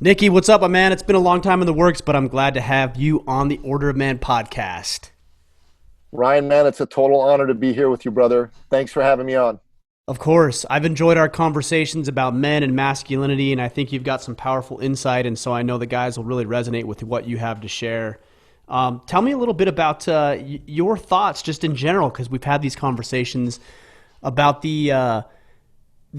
Nikki, what's up, my man? It's been a long time in the works, but I'm glad to have you on the Order of Man podcast. Ryan, man, it's a total honor to be here with you, brother. Thanks for having me on. Of course, I've enjoyed our conversations about men and masculinity, and I think you've got some powerful insight, and so I know the guys will really resonate with what you have to share. Tell me a little bit about your thoughts just in general, because we've had these conversations about the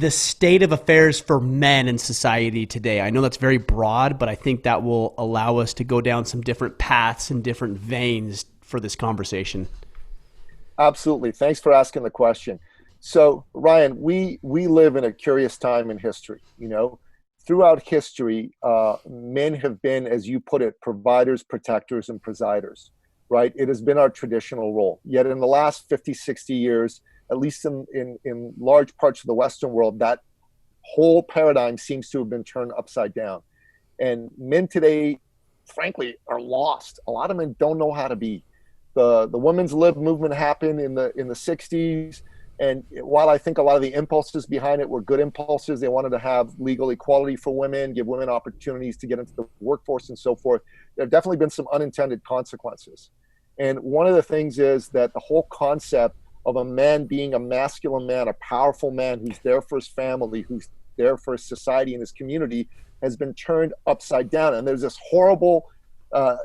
state of affairs for men in society today. I know that's very broad, but I think that will allow us to go down some different paths and different veins for this conversation. Absolutely. Thanks for asking the question. So, Ryan, we live in a curious time in history. Throughout history, men have been, as you put it, providers, protectors, and presiders, right? It has been our traditional role. Yet in the last 50, 60 years, at least in large parts of the Western world, that whole paradigm seems to have been turned upside down. And men today, frankly, are lost. A lot of men don't know how to be. The women's lib movement happened in the 60s. And while I think a lot of the impulses behind it were good impulses, they wanted to have legal equality for women, give women opportunities to get into the workforce and so forth. There have definitely been some unintended consequences. And one of the things is that the whole concept of a man being a masculine man, a powerful man who's there for his family, who's there for his society and his community, has been turned upside down. And there's this horrible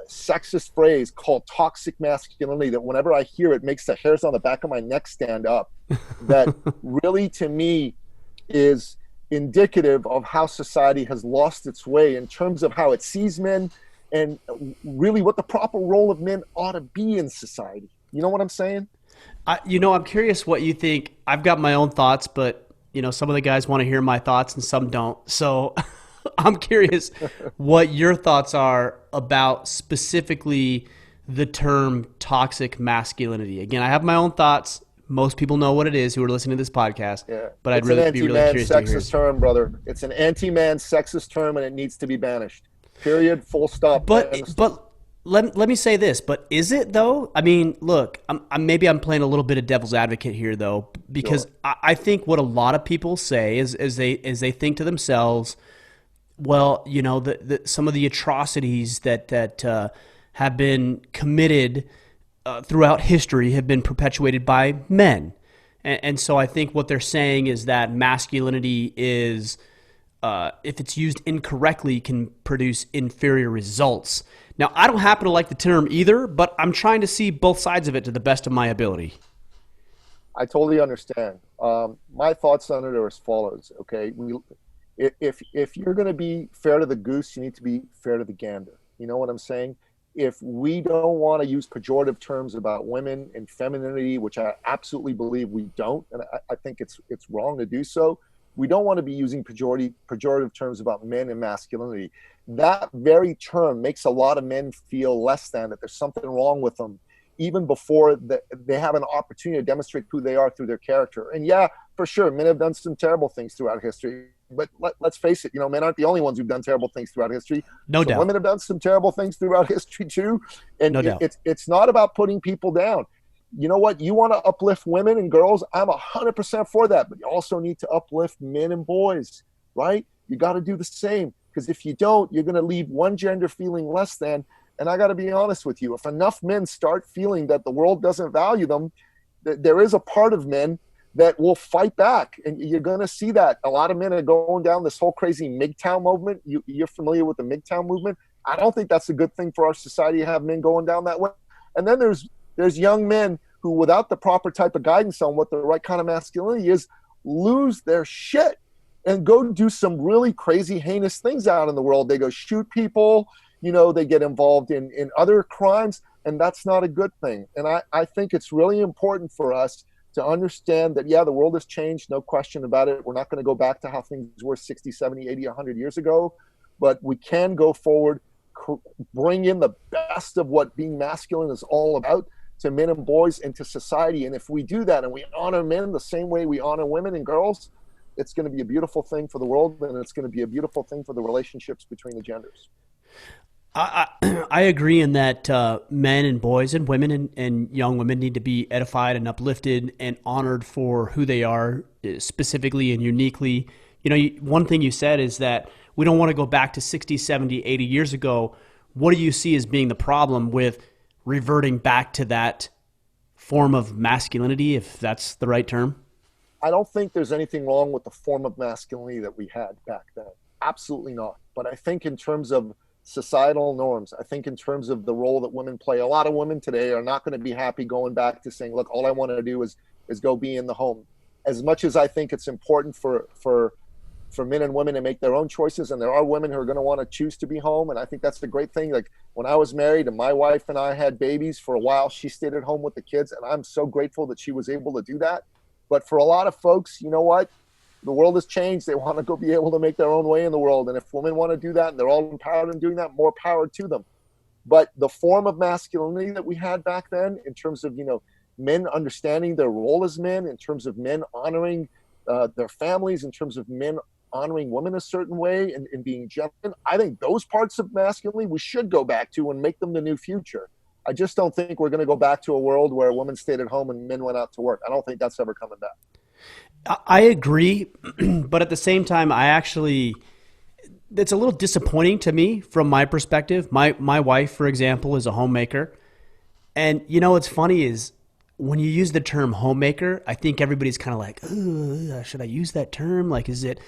sexist phrase called toxic masculinity that whenever I hear it makes the hairs on the back of my neck stand up, that really to me is indicative of how society has lost its way in terms of how it sees men and really what the proper role of men ought to be in society. You know what I'm saying? I'm curious what you think. I've got my own thoughts, but some of the guys want to hear my thoughts and some don't. So I'm curious what your thoughts are about specifically the term toxic masculinity. Again, I have my own thoughts. Most people know what it is who are listening to this podcast, Yeah. but I'd It's an really be really anti-man curious to hear sexist yours. term, brother. It's an anti-man sexist term and it needs to be banished. Period. Full stop. End of story. But let me say this. But is it though? I mean, look, maybe I'm playing a little bit of devil's advocate here though, because Sure. I think what a lot of people say is as they think to themselves, well, some of the atrocities that have been committed throughout history have been perpetuated by men, and so I think what they're saying is that masculinity is, if it's used incorrectly, can produce inferior results. Now, I don't happen to like the term either, but I'm trying to see both sides of it to the best of my ability. I totally understand. My thoughts on it are as follows. Okay, if you're going to be fair to the goose, you need to be fair to the gander. You know what I'm saying? If we don't want to use pejorative terms about women and femininity, which I absolutely believe we don't, and I think it's wrong to do so, we don't want to be using pejorative terms about men and masculinity. That very term makes a lot of men feel less than, that there's something wrong with them, even before they have an opportunity to demonstrate who they are through their character. And yeah, for sure, men have done some terrible things throughout history. But let's face it, men aren't the only ones who've done terrible things throughout history. No Some doubt. women have done some terrible things throughout history too. And No doubt. it's not about putting people down. You know what? You want to uplift women and girls. I'm 100% for that. But you also need to uplift men and boys, right? You got to do the same. Because if you don't, you're going to leave one gender feeling less than. And I got to be honest with you. If enough men start feeling that the world doesn't value them, there is a part of men that will fight back. And you're going to see that. A lot of men are going down this whole crazy MGTOW movement. You're familiar with the MGTOW movement. I don't think that's a good thing for our society to have men going down that way. And then there's young men who, without the proper type of guidance on what the right kind of masculinity is, lose their shit and go do some really crazy, heinous things out in the world. They go shoot people, they get involved in other crimes, and that's not a good thing. And I think it's really important for us to understand that, yeah, the world has changed, no question about it. We're not going to go back to how things were 60, 70, 80, 100 years ago, but we can go forward, bring in the best of what being masculine is all about to men and boys and to society. And if we do that and we honor men the same way we honor women and girls, it's going to be a beautiful thing for the world, and it's going to be a beautiful thing for the relationships between the genders. I agree in that men and boys and women and young women need to be edified and uplifted and honored for who they are, specifically and uniquely one thing you said is that we don't want to go back to 60, 70, 80 years ago. What do you see as being the problem with reverting back to that form of masculinity, if that's the right term? I don't think there's anything wrong with the form of masculinity that we had back then. Absolutely not. But I think in terms of societal norms, I think in terms of the role that women play, a lot of women today are not going to be happy going back to saying, look, all I want to do is go be in the home. As much as I think it's important for men and women to make their own choices, and there are women who are going to want to choose to be home, and I think that's the great thing. Like when I was married and my wife and I had babies, for a while she stayed at home with the kids, and I'm so grateful that she was able to do that. But for a lot of folks, you know what? The world has changed. They want to go be able to make their own way in the world. And if women want to do that and they're all empowered in doing that, more power to them. But the form of masculinity that we had back then, in terms of, men understanding their role as men, in terms of men honoring their families, in terms of men honoring women a certain way and being gentlemen, I think those parts of masculinity we should go back to and make them the new future. I just don't think we're going to go back to a world where women stayed at home and men went out to work. I don't think that's ever coming back. I agree, but at the same time, it's a little disappointing to me from my perspective. My wife, for example, is a homemaker. And what's funny is when you use the term homemaker, I think everybody's kind of like, should I use that term? Like, does it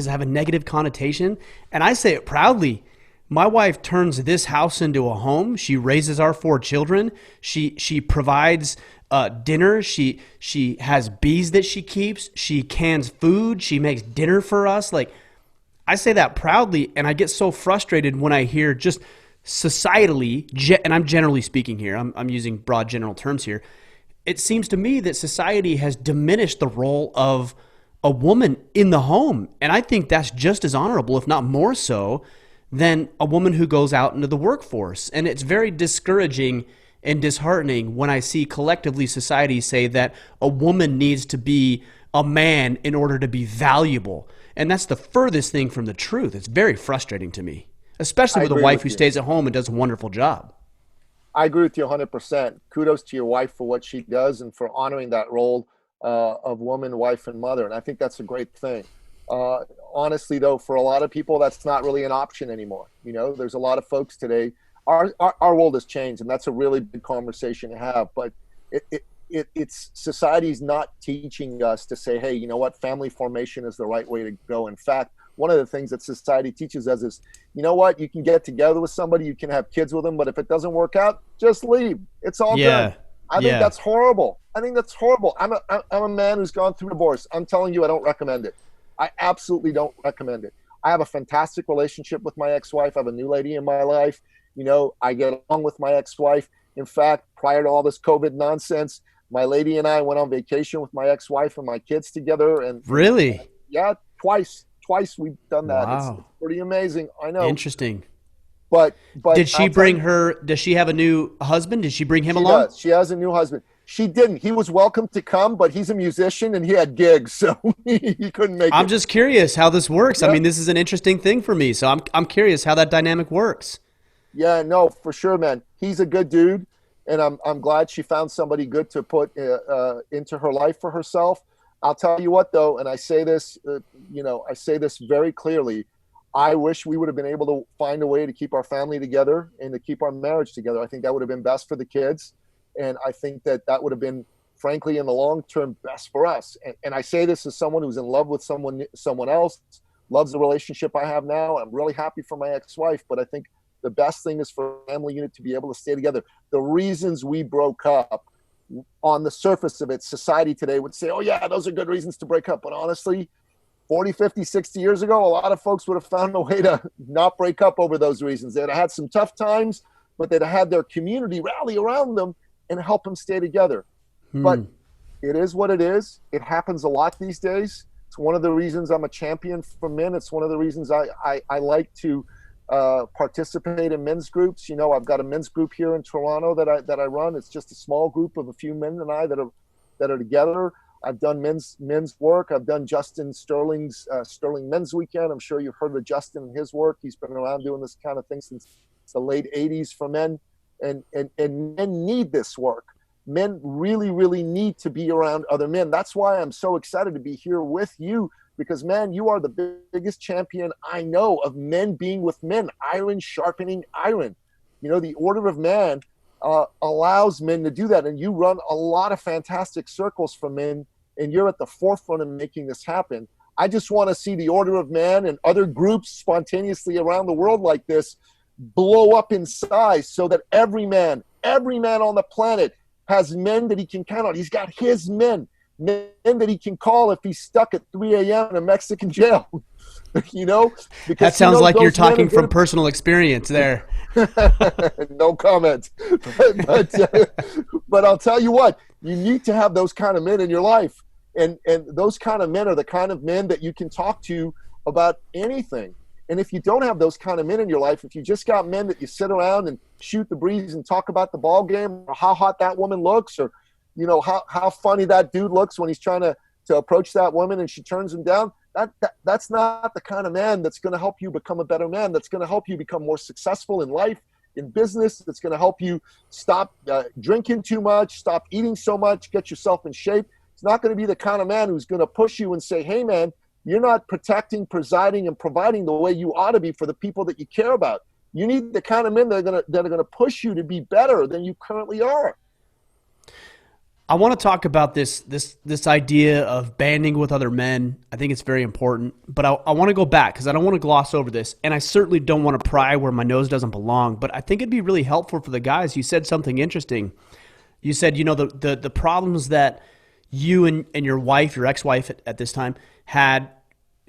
have a negative connotation? And I say it proudly. My wife turns this house into a home. She raises our 4 children. She provides dinner. She has bees that she keeps. She cans food. She makes dinner for us. Like, I say that proudly, and I get so frustrated when I hear just societally, and I'm generally speaking here. I'm using broad general terms here. It seems to me that society has diminished the role of a woman in the home, and I think that's just as honorable, if not more so, than a woman who goes out into the workforce. And it's very discouraging and disheartening when I see collectively society say that a woman needs to be a man in order to be valuable. And that's the furthest thing from the truth. It's very frustrating to me, especially with a wife who stays at home and does a wonderful job. I agree with you 100%. Kudos to your wife for what she does and for honoring that role of woman, wife, and mother. And I think that's a great thing. Honestly, though, for a lot of people, that's not really an option anymore. There's a lot of folks today. Our world has changed, and that's a really big conversation to have. But it's society's not teaching us to say, hey, you know what, family formation is the right way to go. In fact, one of the things that society teaches us is, you know what, you can get together with somebody, you can have kids with them, but if it doesn't work out, just leave. It's all good. I think that's horrible. I think that's horrible. I'm a man who's gone through divorce. I'm telling you, I don't recommend it. I absolutely don't recommend it. I have a fantastic relationship with my ex-wife. I have a new lady in my life. I get along with my ex-wife. In fact, prior to all this COVID nonsense, my lady and I went on vacation with my ex-wife and my kids together. And really? Yeah, twice we've done that. Wow. It's pretty amazing. I know. Interesting. But did she does she have a new husband? Did she bring him along? Does. She has a new husband. She didn't. He was welcome to come, but he's a musician and he had gigs, so he couldn't make it. I'm just curious how this works. Yeah. I mean, this is an interesting thing for me, so I'm curious how that dynamic works. Yeah, no, for sure, man. He's a good dude, and I'm glad she found somebody good to put into her life for herself. I'll tell you what, though, and I say this, I say this very clearly. I wish we would have been able to find a way to keep our family together and to keep our marriage together. I think that would have been best for the kids. And I think that would have been, frankly, in the long term, best for us. And I say this as someone who's in love with someone else, loves the relationship I have now. I'm really happy for my ex-wife, but I think the best thing is for a family unit to be able to stay together. The reasons we broke up, on the surface of it, society today would say, oh yeah, those are good reasons to break up. But honestly, 40, 50, 60 years ago, a lot of folks would have found a way to not break up over those reasons. They'd have had some tough times, but they'd have had their community rally around them and help them stay together. But it is what it is. It happens a lot these days. It's one of the reasons I'm a champion for men. It's one of the reasons I like to participate in men's groups. I've got a men's group here in Toronto that I run. It's just a small group of a few men and I that are together. I've done men's work. I've done Justin Sterling's Sterling Men's Weekend. I'm sure you've heard of Justin and his work. He's been around doing this kind of thing since the late 80s for men. And men need this work. Men really, really need to be around other men. That's why I'm so excited to be here with you, because, man, you are the biggest champion I know of men being with men, iron sharpening iron. You know, the order of man allows men to do that. And you run a lot of fantastic circles for men, and you're at the forefront of making this happen. I just want to see the order of man and other groups spontaneously around the world like this blow up in size, so that every man on the planet has men that he can count on. He's got his men that he can call if he's stuck at 3 a.m. in a Mexican jail. You know, because that sounds like you're talking from personal experience there. No comment. But I'll tell you what, you need to have those kind of men in your life. And those kind of men are the kind of men that you can talk to about anything. And if you don't have those kind of men in your life, if you just got men that you sit around and shoot the breeze and talk about the ball game, or how hot that woman looks, or, you know, how funny that dude looks when he's trying to approach that woman and she turns him down, that's not the kind of man that's going to help you become a better man. That's going to help you become more successful in life, in business. That's going to help you stop drinking too much, stop eating so much, get yourself in shape. It's not going to be the kind of man who's going to push you and say, hey, man, you're not protecting, presiding, and providing the way you ought to be for the people that you care about. You need the kind of men that are going to push you to be better than you currently are. I want to talk about this idea of banding with other men. I think it's very important, but I want to go back because I don't want to gloss over this, and I certainly don't want to pry where my nose doesn't belong, but I think it'd be really helpful for the guys. You said something interesting. You said, you know, the problems that you and your wife, your ex-wife at this time, had,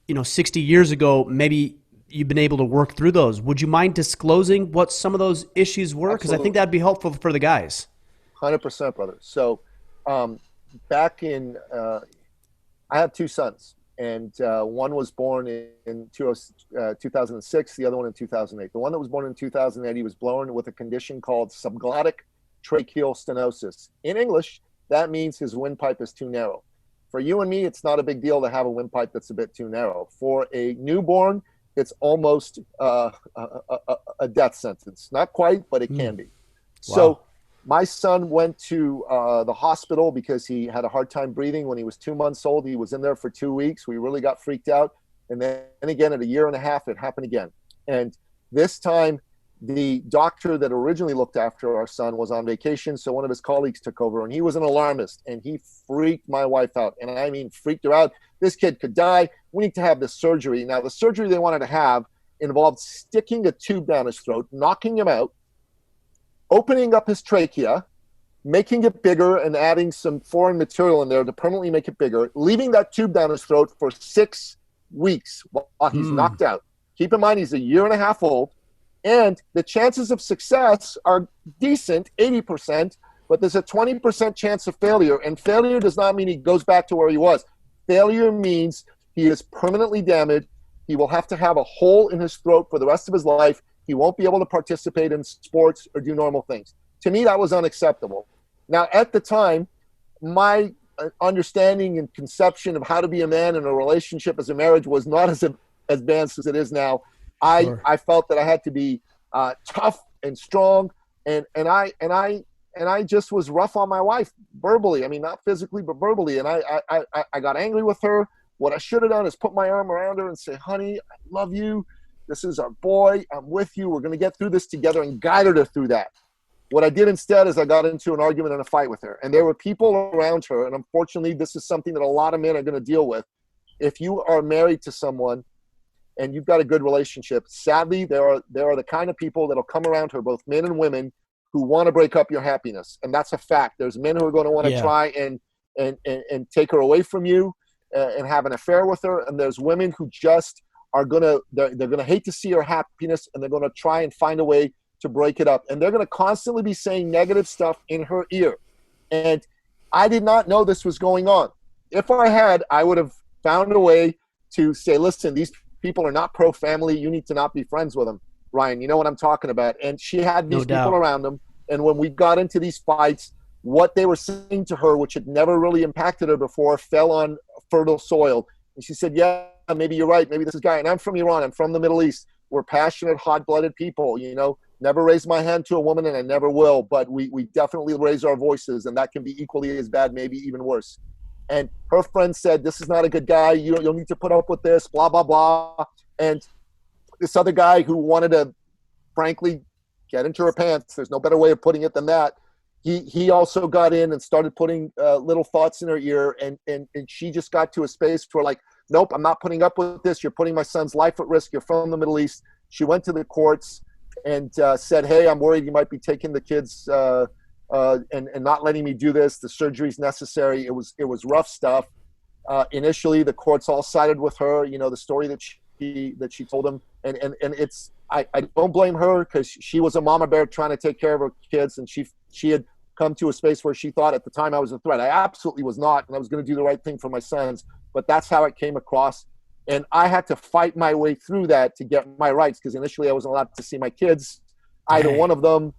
you know, 60 years ago, maybe you've been able to work through those. Would you mind disclosing what some of those issues were? Because I think that'd be helpful for the guys. 100%, brother. So back in, I have two sons, and one was born in 2006, the other one in 2008. The one that was born in 2008, he was born with a condition called subglottic tracheal stenosis. In English, that means his windpipe is too narrow. For you and me, it's not a big deal to have a windpipe that's a bit too narrow. For a newborn, it's almost a death sentence. Not quite, but it can be. Wow. So my son went to the hospital because he had a hard time breathing when he was 2 months old. He was in there for 2 weeks. We really got freaked out. And then again, at a year and a half, it happened again. And this time, the doctor that originally looked after our son was on vacation, so one of his colleagues took over, and he was an alarmist, and he freaked my wife out. And I mean, freaked her out. This kid could die. We need to have this surgery. Now, the surgery they wanted to have involved sticking a tube down his throat, knocking him out, opening up his trachea, making it bigger and adding some foreign material in there to permanently make it bigger, leaving that tube down his throat for 6 weeks while he's knocked out. Keep in mind, he's a year and a half old. And the chances of success are decent, 80%, but there's a 20% chance of failure. And failure does not mean he goes back to where he was. Failure means he is permanently damaged. He will have to have a hole in his throat for the rest of his life. He won't be able to participate in sports or do normal things. To me, that was unacceptable. Now, at the time, my understanding and conception of how to be a man in a relationship as a marriage was not as advanced as it is now. I felt that I had to be tough and strong, and I just was rough on my wife verbally. I mean, not physically, but verbally. And I got angry with her. What I should have done is put my arm around her and say, honey, I love you. This is our boy. I'm with you. We're going to get through this together, and guided her through that. What I did instead is I got into an argument and a fight with her. And there were people around her, and unfortunately, this is something that a lot of men are going to deal with. If you are married to someone and you've got a good relationship, sadly, there are the kind of people that'll come around her, both men and women, who want to break up your happiness. And that's a fact. There's men who are going to want to try and take her away from you and have an affair with her. And there's women who just are they're going to hate to see her happiness, and they're going to try and find a way to break it up. And they're going to constantly be saying negative stuff in her ear. And I did not know this was going on. If I had, I would have found a way to say, listen, these people are not pro-family. You need to not be friends with them. Ryan, you know what I'm talking about. And she had these people around them. And when we got into these fights, what they were saying to her, which had never really impacted her before, fell on fertile soil. And she said, yeah, maybe you're right. Maybe this is guy. And I'm from Iran. I'm from the Middle East. We're passionate, hot-blooded people, you know. Never raised my hand to a woman, and I never will. But we definitely raise our voices, and that can be equally as bad, maybe even worse. And her friend said, this is not a good guy. You'll need to put up with this, blah, blah, blah. And this other guy who wanted to, frankly, get into her pants, there's no better way of putting it than that, he also got in and started putting little thoughts in her ear, and she just got to a space where, like, nope, I'm not putting up with this. You're putting my son's life at risk. You're from the Middle East. She went to the courts and said, hey, I'm worried you might be taking the kids and not letting me do this. The surgery's necessary. It was rough stuff. Initially, the courts all sided with her. You know, the story that she told them, and it's, I don't blame her, because she was a mama bear trying to take care of her kids, and she had come to a space where she thought at the time I was a threat. I absolutely was not, and I was going to do the right thing for my sons, but that's how it came across. And I had to fight my way through that to get my rights, because initially I wasn't allowed to see my kids, either one of them.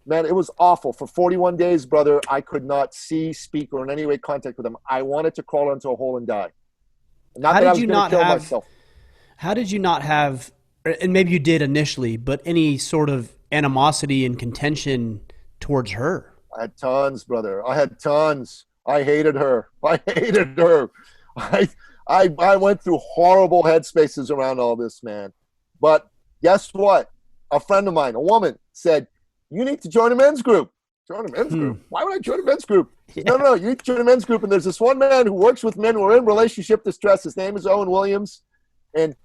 Man, it was awful. For 41 days, brother, I could not see, speak, or in any way contact with them. I wanted to crawl into a hole and die. Not that I was going to kill myself. How did you not have, and maybe you did initially, but any sort of animosity and contention towards her? I had tons, brother. I had tons. I hated her. I went through horrible headspaces around all this, man. But guess what? A friend of mine, a woman, said, you need to join a men's group. Join a men's group? Why would I join a men's group? Yeah. No, you need to join a men's group. And there's this one man who works with men who are in relationship distress. His name is Owen Williams. And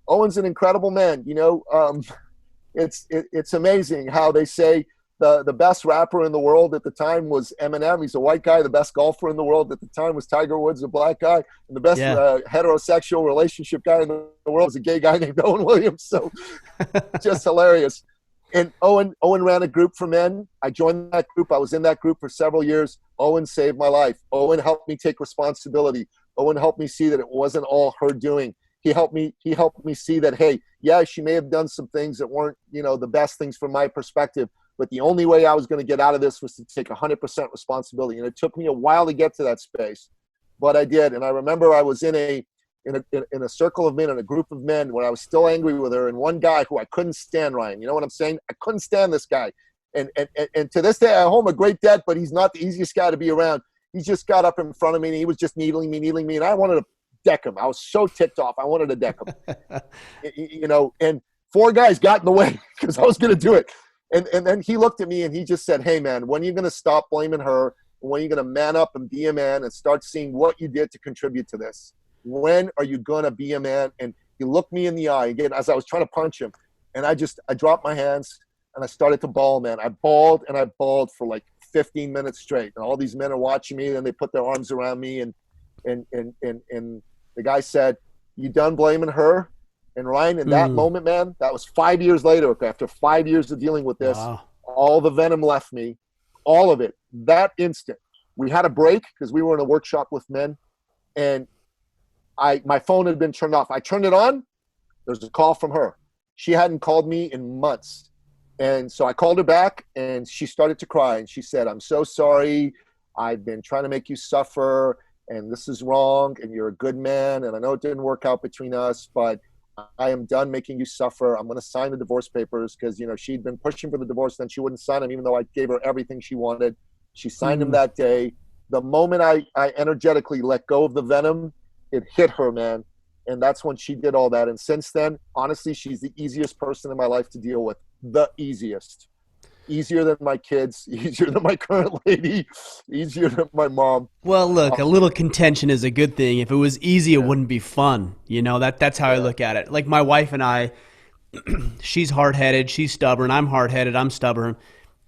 Owen's an incredible man. You know, it's amazing how they say the best rapper in the world at the time was Eminem. He's a white guy. The best golfer in the world at the time was Tiger Woods, a black guy. And the best heterosexual relationship guy in the world was a gay guy named Owen Williams. So just hilarious. And Owen ran a group for men. I joined that group. I was in that group for several years. Owen saved my life. Owen helped me take responsibility. Owen helped me see that it wasn't all her doing. He helped me see that, hey, yeah, she may have done some things that weren't, you know, the best things from my perspective, but the only way I was going to get out of this was to take 100% responsibility. And it took me a while to get to that space, but I did. And I remember I was in a circle of men, in a group of men, when I was still angry with her, and one guy who I couldn't stand, Ryan, you know what I'm saying? I couldn't stand this guy. And to this day, I hold him a great debt, but he's not the easiest guy to be around. He just got up in front of me, and he was just needling me, and I wanted to deck him. I was so ticked off. I wanted to deck him. You know, and four guys got in the way because I was going to do it. And then he looked at me and he just said, hey, man, when are you going to stop blaming her? When are you going to man up and be a man and start seeing what you did to contribute to this? When are you going to be a man? And he looked me in the eye again as I was trying to punch him. And I dropped my hands and I started to bawl, man. I bawled for like 15 minutes straight. And all these men are watching me, and they put their arms around me. And the guy said, you done blaming her? And Ryan, in that moment, man, that was 5 years later, after 5 years of dealing with this, all the venom left me, all of it. That instant, we had a break because we were in a workshop with men, and my phone had been turned off. I turned it on. There's a call from her. She hadn't called me in months. And so I called her back, and she started to cry. And she said, I'm so sorry. I've been trying to make you suffer, and this is wrong, and you're a good man, and I know it didn't work out between us, but I am done making you suffer. I'm going to sign the divorce papers, because, you know, she'd been pushing for the divorce, then she wouldn't sign them, even though I gave her everything she wanted. She signed them that day. The moment I energetically let go of the venom, it hit her, man. And that's when she did all that. And since then, honestly, she's the easiest person in my life to deal with. The easiest. Easier than my kids, easier than my current lady, easier than my mom. Well, look, a little contention is a good thing. If it was easy, it wouldn't be fun. You know, that's how I look at it. Like my wife and I, she's hard-headed, she's stubborn. I'm hard-headed, I'm stubborn.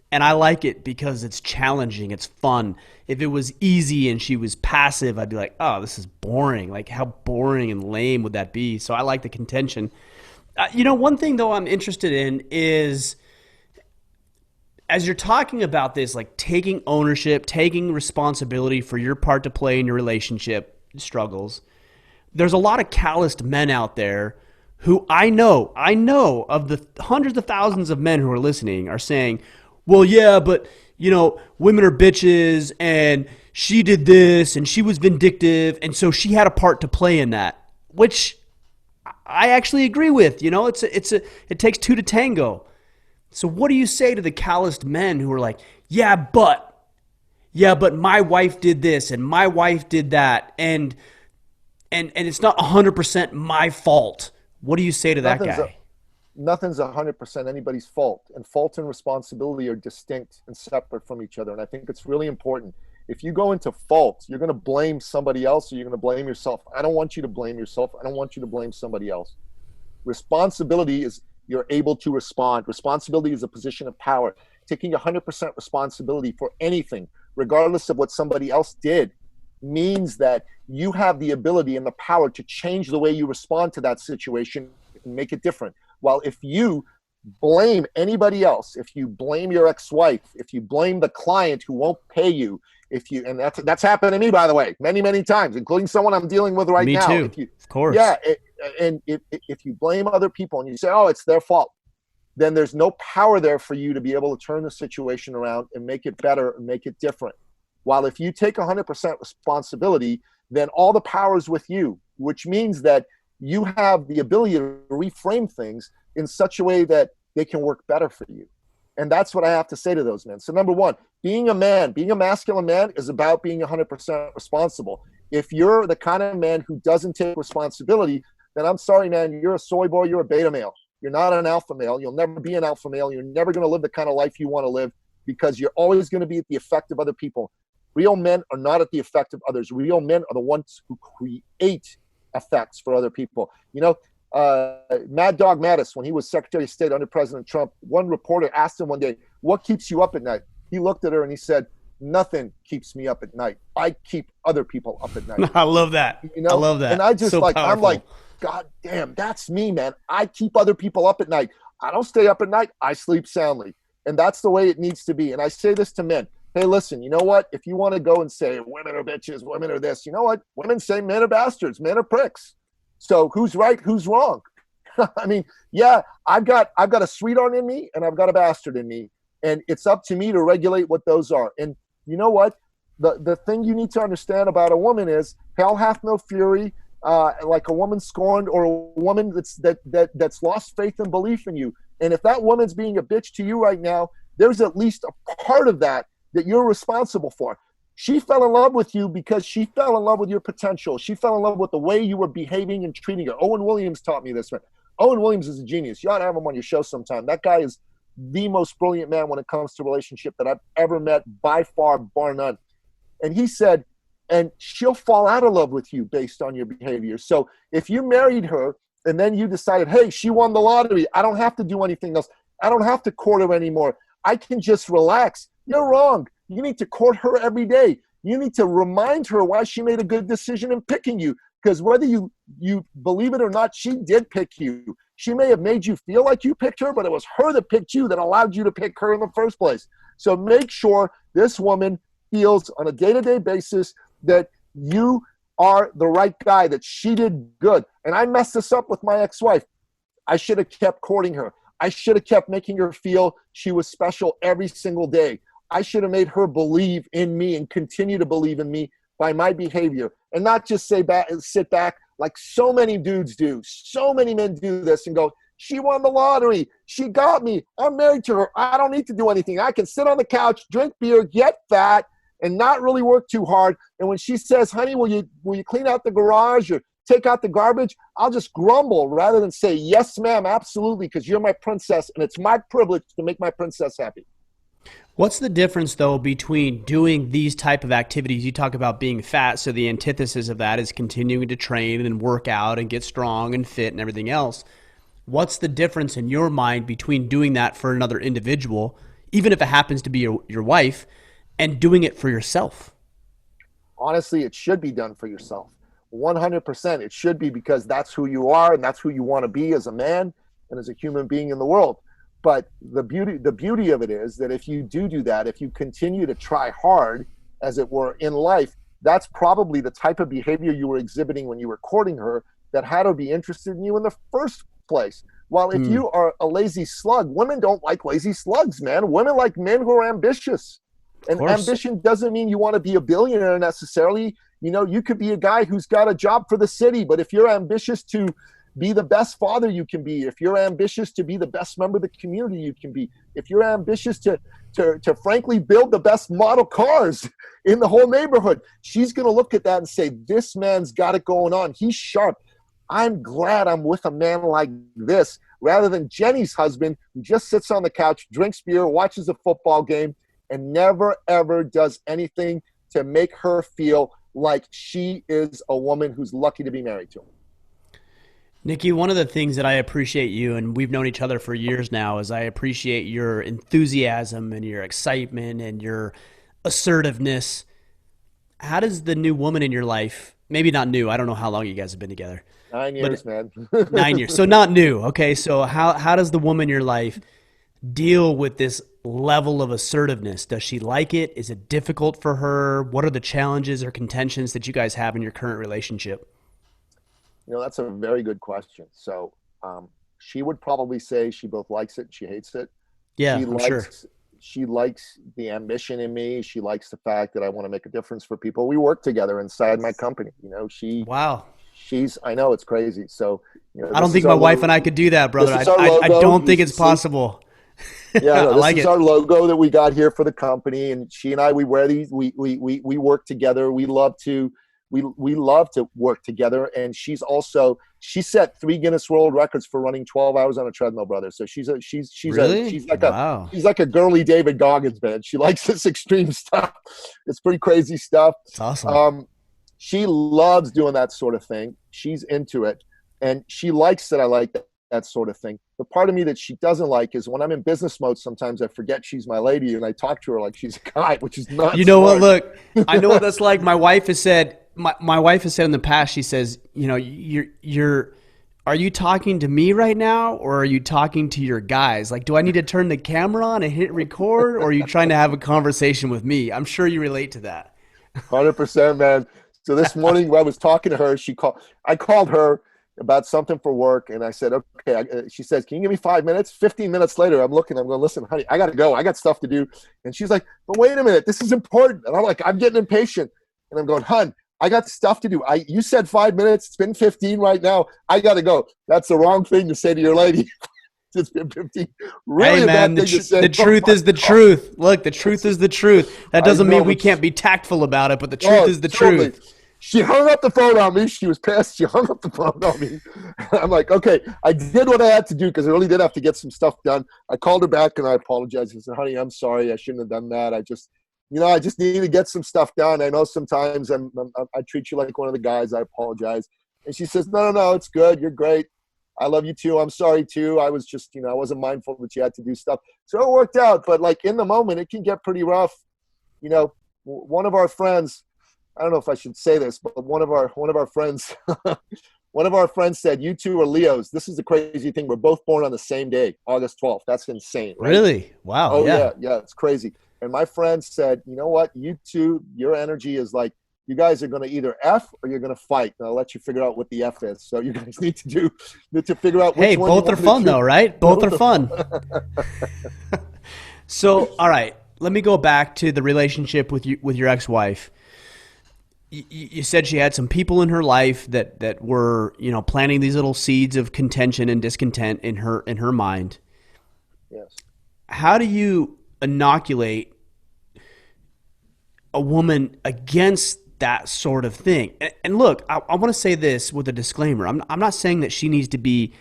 And I like it because it's challenging, it's fun. If it was easy and she was passive, I'd be like, oh, this is boring. Like, how boring and lame would that be? So I like the contention. You know, one thing, though, I'm interested in is, as you're talking about this, like taking ownership, taking responsibility for your part to play in your relationship struggles, there's a lot of calloused men out there who I know of the hundreds of thousands of men who are listening are saying, well, yeah, but, you know, women are bitches and she did this and she was vindictive and so she had a part to play in that, which I actually agree with. You know, it takes two to tango. So what do you say to the calloused men who are like, yeah, but yeah, but my wife did this and my wife did that, and it's not 100% my fault. What do you say to that Nothing's guy? nothing's 100% anybody's fault, and fault and responsibility are distinct and separate from each other. And I think it's really important. If you go into fault, you're going to blame somebody else, or you're going to blame yourself. I don't want you to blame yourself. I don't want you to blame somebody else. Responsibility is you're able to respond. Responsibility is a position of power. Taking 100% responsibility for anything, regardless of what somebody else did, means that you have the ability and the power to change the way you respond to that situation and make it different. While if you blame anybody else, if you blame your ex-wife, if you blame the client who won't pay you, if you, and that's happened to me, by the way, many, many times, including someone I'm dealing with right Me now. too. If you, of course. yeah, and if you blame other people and you say, oh, it's their fault, then there's no power there for you to be able to turn the situation around and make it better and make it different. While if you take 100% responsibility, then all the power is with you, which means that you have the ability to reframe things in such a way that they can work better for you. And that's what I have to say to those men. So number one, being a man, being a masculine man is about being 100% responsible. If you're the kind of man who doesn't take responsibility, then I'm sorry, man, you're a soy boy, you're a beta male. You're not an alpha male. You'll never be an alpha male. You're never going to live the kind of life you want to live, because you're always going to be at the effect of other people. Real men are not at the effect of others. Real men are the ones who create effects for other people. You know, Mad Dog Mattis, when he was Secretary of State under President Trump, one reporter asked him one day, what keeps you up at night? He looked at her and he said, nothing keeps me up at night. I keep other people up at night. I love that. You know? I love that. And I just so like, powerful. I'm like, God damn, that's me, man. I keep other people up at night. I don't stay up at night. I sleep soundly. And that's the way it needs to be. And I say this to men. Hey, listen, you know what? If you want to go and say women are bitches, women are this, you know what? Women say men are bastards, men are pricks. So who's right? Who's wrong? I mean, yeah, I've got a sweetheart in me and I've got a bastard in me. And it's up to me to regulate what those are. And you know what? The thing you need to understand about a woman is hell hath no fury, like a woman scorned, or a woman that's lost faith and belief in you. And if that woman's being a bitch to you right now, there's at least a part of that you're responsible for. She fell in love with you because she fell in love with your potential. She fell in love with the way you were behaving and treating her. Owen Williams taught me this, man. Owen Williams is a genius. You ought to have him on your show sometime. That guy is the most brilliant man when it comes to relationship that I've ever met, by far, bar none. And he said, and she'll fall out of love with you based on your behavior. So if you married her and then you decided, hey, she won the lottery, I don't have to do anything else. I don't have to court her anymore. I can just relax. You're wrong. You need to court her every day. You need to remind her why she made a good decision in picking you. Because whether you believe it or not, she did pick you. She may have made you feel like you picked her, but it was her that picked you that allowed you to pick her in the first place. So make sure this woman feels on a day-to-day basis that you are the right guy, that she did good. And I messed this up with my ex-wife. I should have kept courting her. I should have kept making her feel she was special every single day. I should have made her believe in me and continue to believe in me by my behavior, and not just sit back like so many dudes do. So many men do this and go, she won the lottery. She got me. I'm married to her. I don't need to do anything. I can sit on the couch, drink beer, get fat, and not really work too hard. And when she says, honey, will you clean out the garage or take out the garbage? I'll just grumble rather than say, yes, ma'am, absolutely, because you're my princess, and it's my privilege to make my princess happy. What's the difference, though, between doing these type of activities? You talk about being fat, so the antithesis of that is continuing to train and work out and get strong and fit and everything else. What's the difference in your mind between doing that for another individual, even if it happens to be your wife, and doing it for yourself? Honestly, it should be done for yourself. 100%. It should be, because that's who you are and that's who you want to be as a man and as a human being in the world. But the beauty of it is that if you do that, if you continue to try hard, as it were, in life, that's probably the type of behavior you were exhibiting when you were courting her that had her be interested in you in the first place. While if you are a lazy slug, women don't like lazy slugs, man. Women like men who are ambitious. And ambition doesn't mean you want to be a billionaire necessarily. You know, you could be a guy who's got a job for the city, but if you're ambitious to be the best father you can be, if you're ambitious to be the best member of the community you can be, if you're ambitious to frankly build the best model cars in the whole neighborhood, she's going to look at that and say, this man's got it going on. He's sharp. I'm glad I'm with a man like this, rather than Jenny's husband who just sits on the couch, drinks beer, watches a football game, and never, ever does anything to make her feel like she is a woman who's lucky to be married to him. Nikki, one of the things that I appreciate you, and we've known each other for years now, is I appreciate your enthusiasm and your excitement and your assertiveness. How does the new woman in your life, maybe not new, I don't know how long you guys have been together. 9 years, man. 9 years. So not new. Okay. So how does the woman in your life deal with this level of assertiveness? Does she like it? Is it difficult for her? What are the challenges or contentions that you guys have in your current relationship? That's a very good question. So she would probably say she both likes it and she hates it. Yeah, I'm sure. She likes the ambition in me. She likes the fact that I want to make a difference for people. We work together inside my company. Wow. I know, it's crazy. So, I don't think my wife and I could do that, brother. I don't think it's possible. Yeah, no, this is our logo that we got here for the company, and she and I, we wear these. We work together. We love to work together. And she set 3 Guinness World Records for running 12 hours on a treadmill, brother. So she's like a girly David Goggins, man. She likes this extreme stuff. It's pretty crazy stuff. It's awesome. She loves doing that sort of thing. She's into it, and she likes that I like that sort of thing. The part of me that she doesn't like is when I'm in business mode, sometimes I forget she's my lady and I talk to her like she's a guy, which is not smart. What? Look, I know what that's like. My wife has said in the past, she says, are you talking to me right now, or are you talking to your guys? Like, do I need to turn the camera on and hit record, or are you trying to have a conversation with me? I'm sure you relate to that. 100%, man. So this morning when I was talking to her, I called her about something for work, and I said, okay. She says, can you give me 5 minutes? 15 minutes later, I'm going, listen, honey, I got to go. I got stuff to do. And she's like, but wait a minute, this is important. And I'm like, I'm getting impatient. And I'm going, hun, I got stuff to do. You said 5 minutes. It's been 15 right now. I got to go. That's the wrong thing to say to your lady. It's been 15. Really, hey, man, the truth is the truth. Look, the truth is the truth. That doesn't mean we can't be tactful about it, but the truth is the truth. She hung up the phone on me. She was pissed. She hung up the phone on me. I'm like, okay, I did what I had to do because I really did have to get some stuff done. I called her back and I apologized. I said, honey, I'm sorry. I shouldn't have done that. I just need to get some stuff done. I know sometimes I treat you like one of the guys. I apologize. And she says, no, it's good. You're great. I love you too. I'm sorry too. I was just, I wasn't mindful that you had to do stuff. So it worked out. But like in the moment, it can get pretty rough. One of our friends, I don't know if I should say this, but one of our friends, one of our friends said, you two are Leos. This is the crazy thing. We're both born on the same day, August 12th. That's insane. Right? Really? Wow. Oh yeah. It's crazy. And my friend said, you know what? You two, your energy is like, you guys are going to either F or you're going to fight. And I'll let you figure out what the F is. So you guys need to figure out which one. Hey, both are fun though, right? Both are fun. So, all right, let me go back to the relationship with your ex-wife. You said she had some people in her life that were, planting these little seeds of contention and discontent in her mind. Yes. How do you inoculate a woman against that sort of thing? And look, I want to say this with a disclaimer. I'm not saying that she needs to be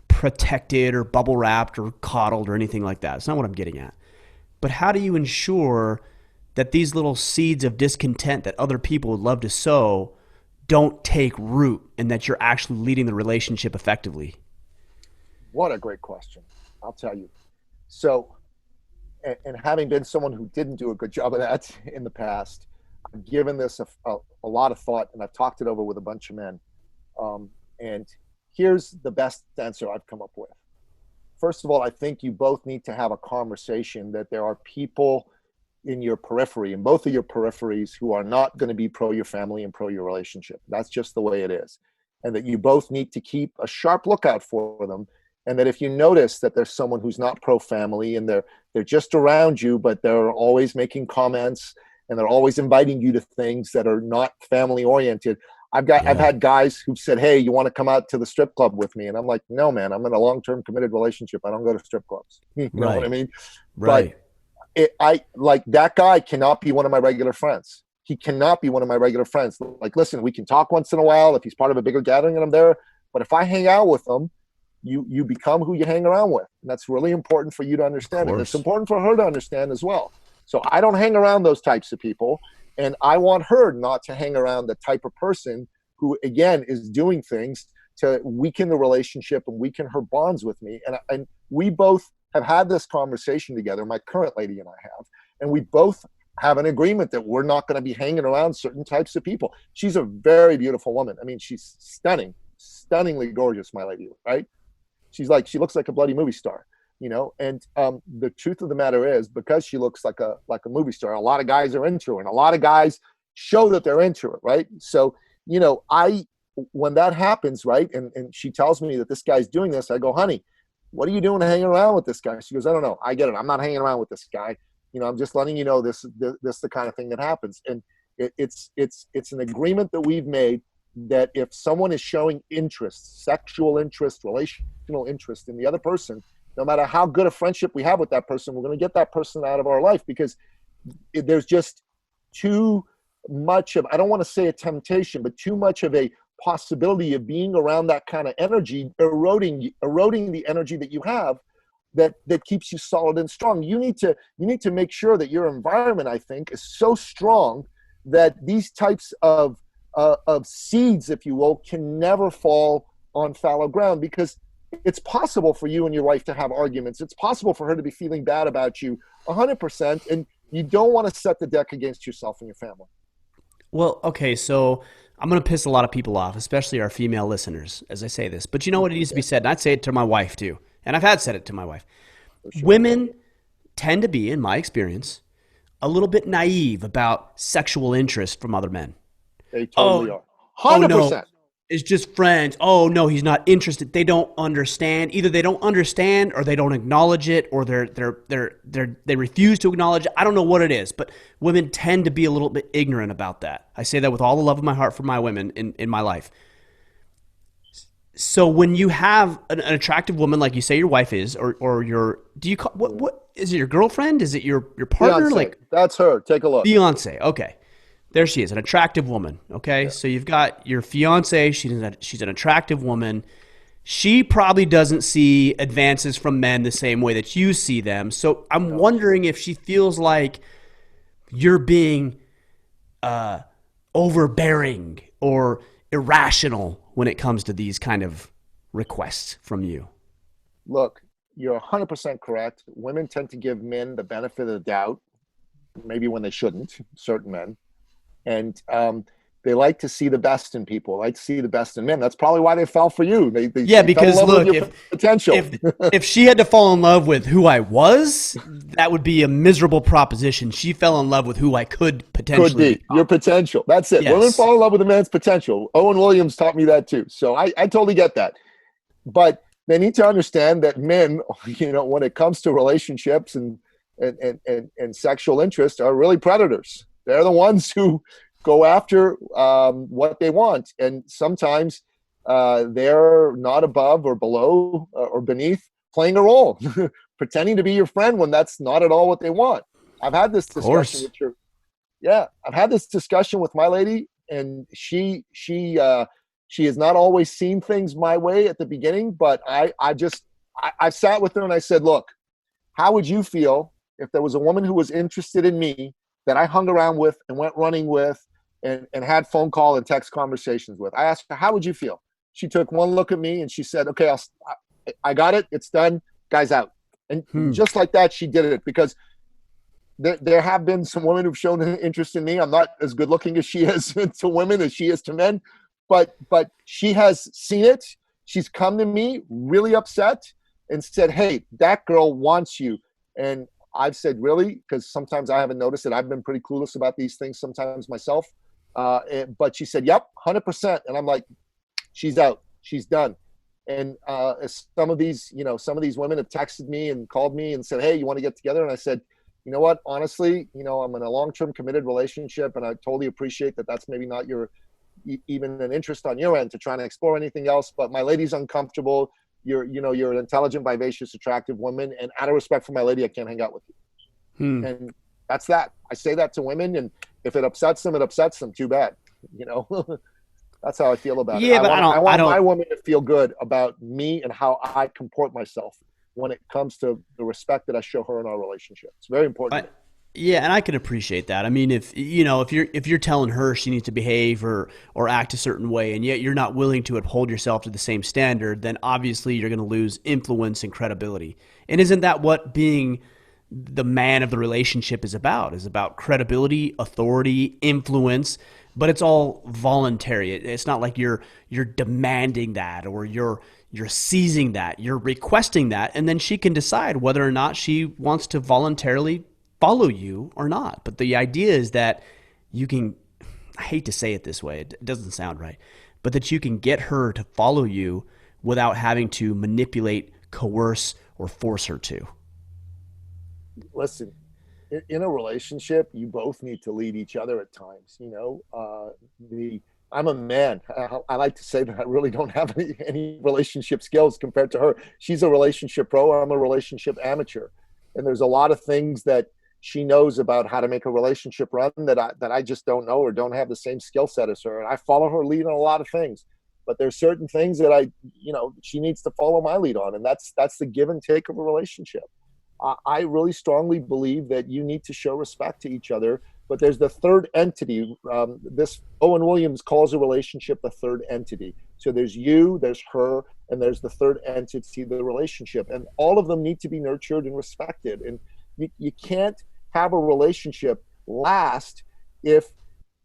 protected or bubble wrapped or coddled or anything like that. That's not what I'm getting at. But how do you ensure that these little seeds of discontent that other people would love to sow don't take root and that you're actually leading the relationship effectively? What a great question. I'll tell you. So, and having been someone who didn't do a good job of that in the past, I've given this a lot of thought, and I've talked it over with a bunch of men. And here's the best answer I've come up with. First of all, I think you both need to have a conversation that there are people in your periphery, in both of your peripheries, who are not going to be pro your family and pro your relationship. That's just the way it is. And that you both need to keep a sharp lookout for them. And that if you notice that there's someone who's not pro family and they're just around you, but they're always making comments and they're always inviting you to things that are not family oriented, I've had guys who've said, "Hey, you want to come out to the strip club with me?" And I'm like, "No, man, I'm in a long-term committed relationship. I don't go to strip clubs." You know what I mean? Right. But I like that guy cannot be one of my regular friends. He cannot be one of my regular friends. Like, listen, we can talk once in a while if he's part of a bigger gathering and I'm there. But if I hang out with him, you become who you hang around with. And that's really important for you to understand. And it's important for her to understand as well. So I don't hang around those types of people. And I want her not to hang around the type of person who, again, is doing things to weaken the relationship and weaken her bonds with me. And we both have had this conversation together, my current lady and I have, and we both have an agreement that we're not going to be hanging around certain types of people. She's a very beautiful woman. I mean, she's stunningly gorgeous, my lady, right? She looks like a bloody movie star. And the truth of the matter is, because she looks like a movie star, a lot of guys are into her, and a lot of guys show that they're into it, right? So, when that happens, right, and she tells me that this guy's doing this, I go, honey, what are you doing hanging around with this guy? She goes, I don't know. I get it. I'm not hanging around with this guy. I'm just letting you know this the kind of thing that happens. And it's an agreement that we've made that if someone is showing interest, sexual interest, relational interest in the other person, no matter how good a friendship we have with that person, we're going to get that person out of our life, because there's just too much of, I don't want to say a temptation, but too much of a possibility of being around that kind of energy, eroding the energy that you have that keeps you solid and strong. You need to make sure that your environment, I think, is so strong that these types of seeds, if you will, can never fall on fallow ground, because it's possible for you and your wife to have arguments. It's possible for her to be feeling bad about you 100%, and you don't want to set the deck against yourself and your family. Well, okay, so I'm going to piss a lot of people off, especially our female listeners, as I say this. But you know what needs to be said, and I'd say it to my wife too, and I've had said it to my wife. Sure. Women tend to be, in my experience, a little bit naive about sexual interest from other men. They totally are. 100%. Oh, no, it's just friends. Oh, no, he's not interested. They don't understand. Either they don't understand, or they don't acknowledge it, or they refuse to acknowledge it. I don't know what it is, but women tend to be a little bit ignorant about that. I say that with all the love of my heart for my women in my life. So when you have an attractive woman, like you say your wife is, or your, do you call, what is it, your girlfriend? Is it your partner? Fiancé. Like, that's her. Take a look. Fiance. Okay. There she is, an attractive woman, okay? Yeah. So you've got your fiance, she's an attractive woman. She probably doesn't see advances from men the same way that you see them. So I'm wondering if she feels like you're being overbearing or irrational when it comes to these kind of requests from you. Look, you're 100% correct. Women tend to give men the benefit of the doubt, maybe when they shouldn't, certain men. And they like to see the best in people, like to see the best in men. That's probably why they fell for you. They because look, potential. if she had to fall in love with who I was, that would be a miserable proposition. She fell in love with who I could potentially be. Your potential. That's it. Yes. Women fall in love with a man's potential. Owen Williams taught me that too. So I totally get that. But they need to understand that men, when it comes to relationships and sexual interest, are really predators. They're the ones who go after what they want. And sometimes they're not above or below or beneath playing a role, pretending to be your friend when that's not at all what they want. I've had this discussion I've had this discussion with my lady, and she has not always seen things my way at the beginning, but I sat with her and I said, look, how would you feel if there was a woman who was interested in me that I hung around with and went running with and had phone call and text conversations with? I asked her, how would you feel? She took one look at me and she said, okay, I got it. It's done. Guy's out. And just like that, she did it, because there have been some women who've shown interest in me. I'm not as good looking as she is to women as she is to men, but she has seen it. She's come to me really upset and said, hey, that girl wants you. And I've said, really? Because sometimes I haven't noticed it. I've been pretty clueless about these things sometimes myself. But she said, yep, 100%. And I'm like, she's out. She's done. And some of these women have texted me and called me and said, hey, you want to get together? And I said, you know what? Honestly, I'm in a long-term committed relationship, and I totally appreciate that that's maybe not your even an interest on your end to try to explore anything else. But my lady's uncomfortable. You're an intelligent, vivacious, attractive woman, and out of respect for my lady, I can't hang out with you. And that's that. I say that to women, and if it upsets them, it upsets them. Too bad. That's how I feel about it. But I want my woman to feel good about me and how I comport myself when it comes to the respect that I show her in our relationship. It's very important. Yeah, and I can appreciate that. I mean, if you're telling her she needs to behave or act a certain way, and yet you're not willing to uphold yourself to the same standard, then obviously you're going to lose influence and credibility. And isn't that what being the man of the relationship is about? Is about credibility, authority, influence, but it's all voluntary. It's not like you're demanding that or you're seizing that. You're requesting that, and then she can decide whether or not she wants to voluntarily follow you or not. But the idea is that you can, I hate to say it this way, it doesn't sound right, but that you can get her to follow you without having to manipulate, coerce, or force her to. Listen, in a relationship, you both need to lead each other at times. I'm a man. I like to say that I really don't have any relationship skills compared to her. She's a relationship pro. I'm a relationship amateur. And there's a lot of things that she knows about how to make a relationship run that I just don't know or don't have the same skill set as her. And I follow her lead on a lot of things, but there's certain things that she needs to follow my lead on. And that's the give and take of a relationship. I really strongly believe that you need to show respect to each other, but there's the third entity. This Owen Williams calls a relationship the third entity. So there's you, there's her, and there's the third entity, the relationship. And all of them need to be nurtured and respected. And you can't have a relationship last if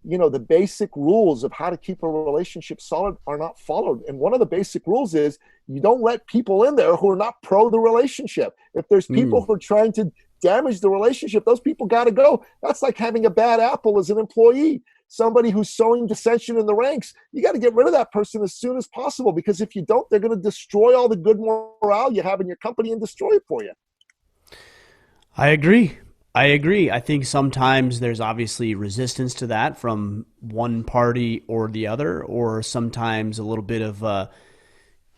the basic rules of how to keep a relationship solid are not followed. And one of the basic rules is you don't let people in there who are not pro the relationship. If there's people who are trying to damage the relationship, those people got to go. That's like having a bad apple as an employee. Somebody who's sowing dissension in the ranks, you got to get rid of that person as soon as possible, because if you don't, they're going to destroy all the good morale you have in your company and destroy it for you. I agree. I think sometimes there's obviously resistance to that from one party or the other, or sometimes a little bit of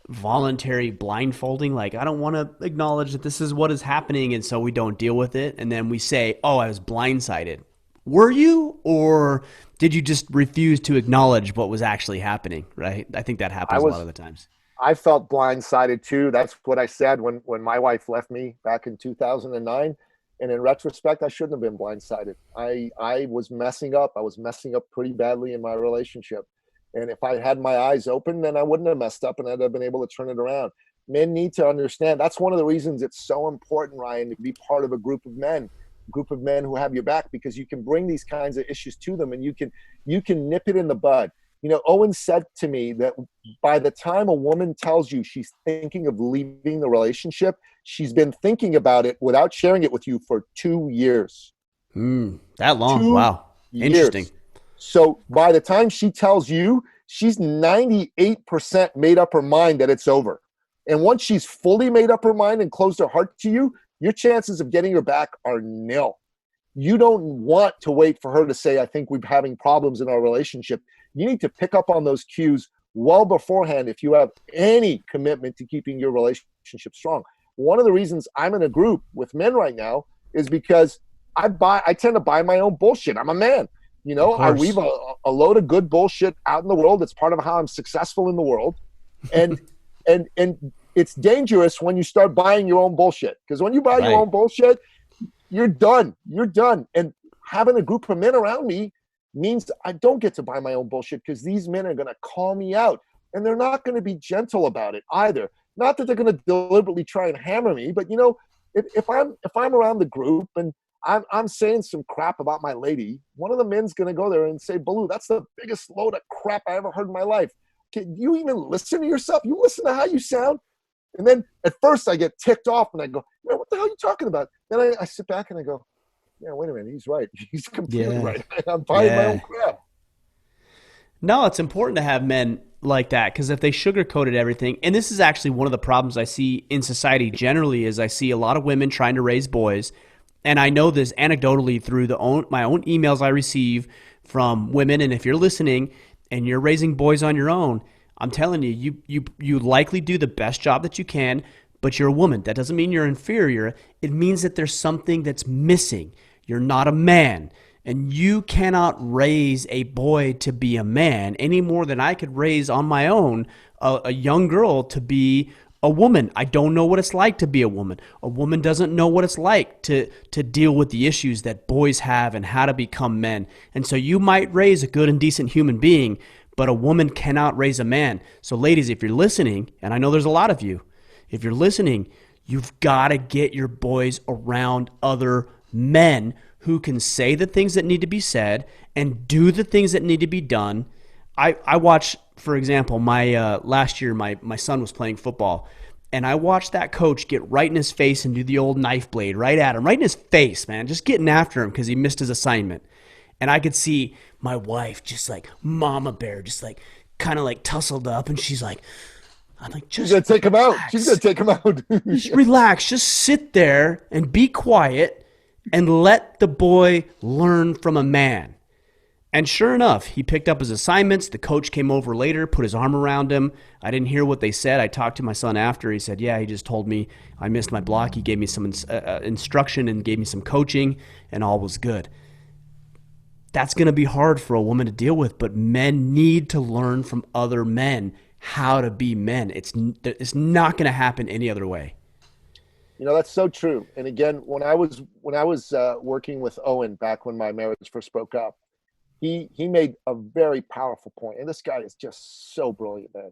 voluntary blindfolding. Like, I don't want to acknowledge that this is what is happening, and so we don't deal with it. And then we say, oh, I was blindsided. Were you? Or did you just refuse to acknowledge what was actually happening, right? I think that happens a lot of the times. I felt blindsided too. That's what I said when my wife left me back in 2009. And in retrospect, I shouldn't have been blindsided. I was messing up. I was messing up pretty badly in my relationship. And if I had my eyes open, then I wouldn't have messed up and I'd have been able to turn it around. Men need to understand. That's one of the reasons it's so important, Ryan, to be part of a group of men who have your back, because you can bring these kinds of issues to them and you can nip it in the bud. Owen said to me that by the time a woman tells you she's thinking of leaving the relationship, she's been thinking about it without sharing it with you for 2 years. That long? Wow. Interesting. So by the time she tells you, she's 98% made up her mind that it's over. And once she's fully made up her mind and closed her heart to you, your chances of getting her back are nil. You don't want to wait for her to say, I think we're having problems in our relationship. You need to pick up on those cues well beforehand if you have any commitment to keeping your relationship strong. One of the reasons I'm in a group with men right now is because I tend to buy my own bullshit. I'm a man. I weave a load of good bullshit out in the world. It's part of how I'm successful in the world. And it's dangerous when you start buying your own bullshit, because when you buy your own bullshit, you're done. And having a group of men around me means I don't get to buy my own bullshit, because these men are going to call me out, and they're not going to be gentle about it either. Not that they're going to deliberately try and hammer me, but if I'm around the group and I'm saying some crap about my lady, one of the men's going to go there and say, Billou, that's the biggest load of crap I ever heard in my life. Can you even listen to yourself? You listen to how you sound? And then at first I get ticked off and I go, man, what the hell are you talking about? Then I sit back and I go, yeah, wait a minute. He's right. He's completely right. I'm buying my own crap. No, it's important to have men like that, because if they sugarcoated everything, and this is actually one of the problems I see in society generally, is I see a lot of women trying to raise boys. And I know this anecdotally through my own emails I receive from women. And if you're listening and you're raising boys on your own, I'm telling you, you likely do the best job that you can, but you're a woman. That doesn't mean you're inferior. It means that there's something that's missing. You're not a man. And you cannot raise a boy to be a man any more than I could raise on my own a young girl to be a woman. I don't know what it's like to be a woman. A woman doesn't know what it's like to deal with the issues that boys have and how to become men. And so you might raise a good and decent human being, but a woman cannot raise a man. So ladies, if you're listening, and I know there's a lot of you, if you're listening, you've got to get your boys around other men who can say the things that need to be said and do the things that need to be done. I watched, for example, my last year, my son was playing football, and I watched that coach get right in his face and do the old knife blade right at him, right in his face, man, just getting after him because he missed his assignment. And I could see my wife just like mama bear, just like kind of like tussled up, and she's like, I'm like, just She's gonna take him out. relax. She's gonna take him out. Just relax. Just sit there and be quiet and let the boy learn from a man. And sure enough, he picked up his assignments. The coach came over later, put his arm around him. I didn't hear what they said. I talked to my son after. He said, yeah, he just told me I missed my block. He gave me some instruction and gave me some coaching, and all was good. That's going to be hard for a woman to deal with, but men need to learn from other men how to be men. It's not going to happen any other way. You know, that's so true. And again, when I was working with Owen back when my marriage first broke up, he made a very powerful point. And this guy is just so brilliant, man.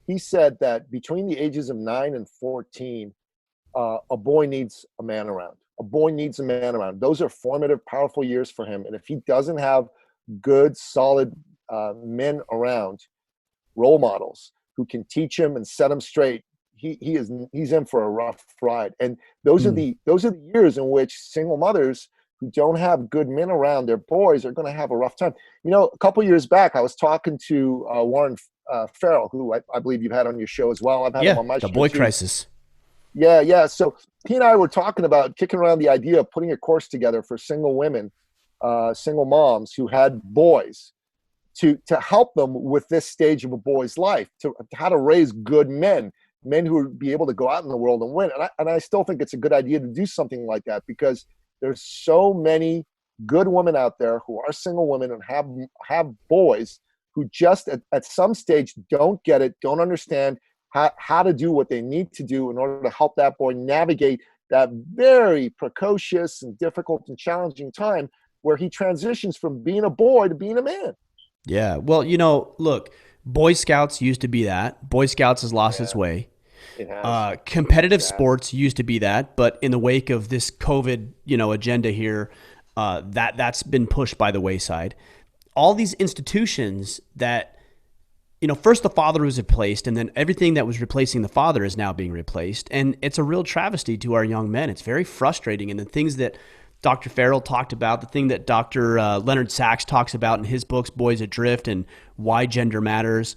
He said that between the ages of 9 and 14, a boy needs a man around. A boy needs a man around. Those are formative, powerful years for him. And if he doesn't have good, solid men around, role models who can teach him and set him straight, he's in for a rough ride. And those are the years in which single mothers who don't have good men around their boys are going to have a rough time. You know, a couple years back, I was talking to Warren Farrell, who I believe you've had on your show as well. I've had him on my show. The boy too. crisis. Yeah. So he and I were talking about kicking around the idea of putting a course together for single women, single moms who had boys, to help them with this stage of a boy's life, to how to raise good men who would be able to go out in the world and win. And I still think it's a good idea to do something like that, because there's so many good women out there who are single women and have boys who just at some stage don't get it, don't understand how to do what they need to do in order to help that boy navigate that very precocious and difficult and challenging time where he transitions from being a boy to being a man. Yeah. Well, you know, look, Boy Scouts used to be that. Boy Scouts has lost its way. It has. Competitive sports used to be that, but in the wake of this COVID, agenda here, that's been pushed by the wayside. All these institutions that, first the father was replaced, and then everything that was replacing the father is now being replaced. And it's a real travesty to our young men. It's very frustrating. And the things that Dr. Farrell talked about, the thing that Dr. Leonard Sachs talks about in his books, Boys Adrift and Why Gender Matters,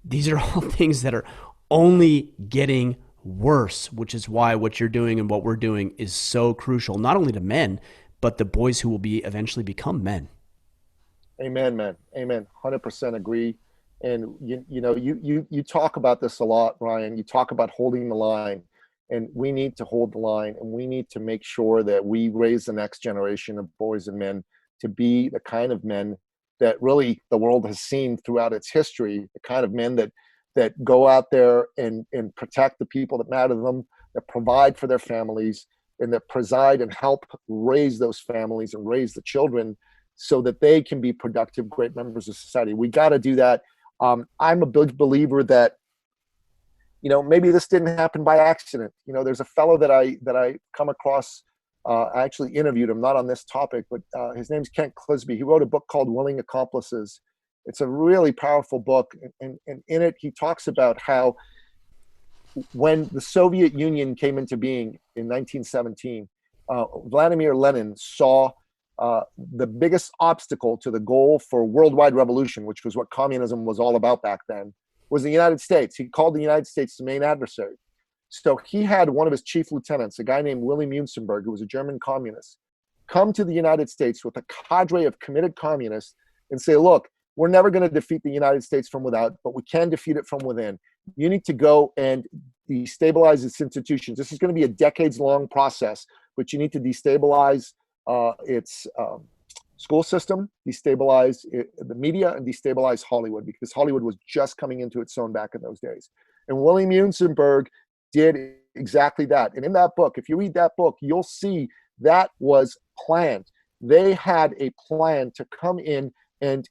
these are all things that are only getting worse, which is why what you're doing and what we're doing is so crucial, not only to men, but the boys who will eventually become men. Amen, man. Amen. 100% agree. And you talk about this a lot, Ryan. You talk about holding the line, and we need to hold the line, and we need to make sure that we raise the next generation of boys and men to be the kind of men that really the world has seen throughout its history, the kind of men that go out there and protect the people that matter to them, that provide for their families, and that preside and help raise those families and raise the children so that they can be productive, great members of society. We got to do that. I'm a big believer that, maybe this didn't happen by accident. There's a fellow that I come across. I actually interviewed him, not on this topic, but his name's Kent Clisby. He wrote a book called Willing Accomplices. It's a really powerful book. And in it, he talks about how when the Soviet Union came into being in 1917, Vladimir Lenin saw the biggest obstacle to the goal for worldwide revolution, which was what communism was all about back then, was the United States. He called the United States the main adversary. So he had one of his chief lieutenants, a guy named William Munzenberg, who was a German communist, come to the United States with a cadre of committed communists and say, look, we're never going to defeat the United States from without, but we can defeat it from within. You need to go and destabilize its institutions. This is going to be a decades-long process, but you need to destabilize its school system, destabilize the media, and destabilize Hollywood, because Hollywood was just coming into its own back in those days. And William Unzenberg did exactly that. And in that book, if you read that book, you'll see that was planned. They had a plan to come in and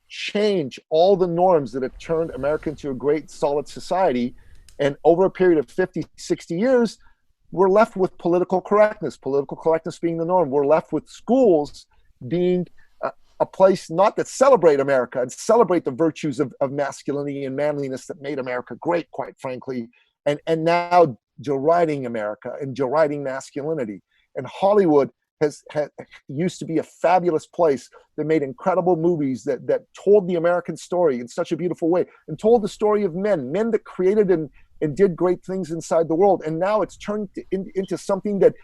change all the norms that have turned America into a great, solid society. And over a period of 50, 60 years, we're left with political correctness being the norm. We're left with schools being a place not that celebrate America and celebrate the virtues of masculinity and manliness that made America great, quite frankly, and now deriding America and deriding masculinity. And Hollywood used to be a fabulous place that made incredible movies that told the American story in such a beautiful way, and told the story of men that created and did great things inside the world. And now it's turned into something that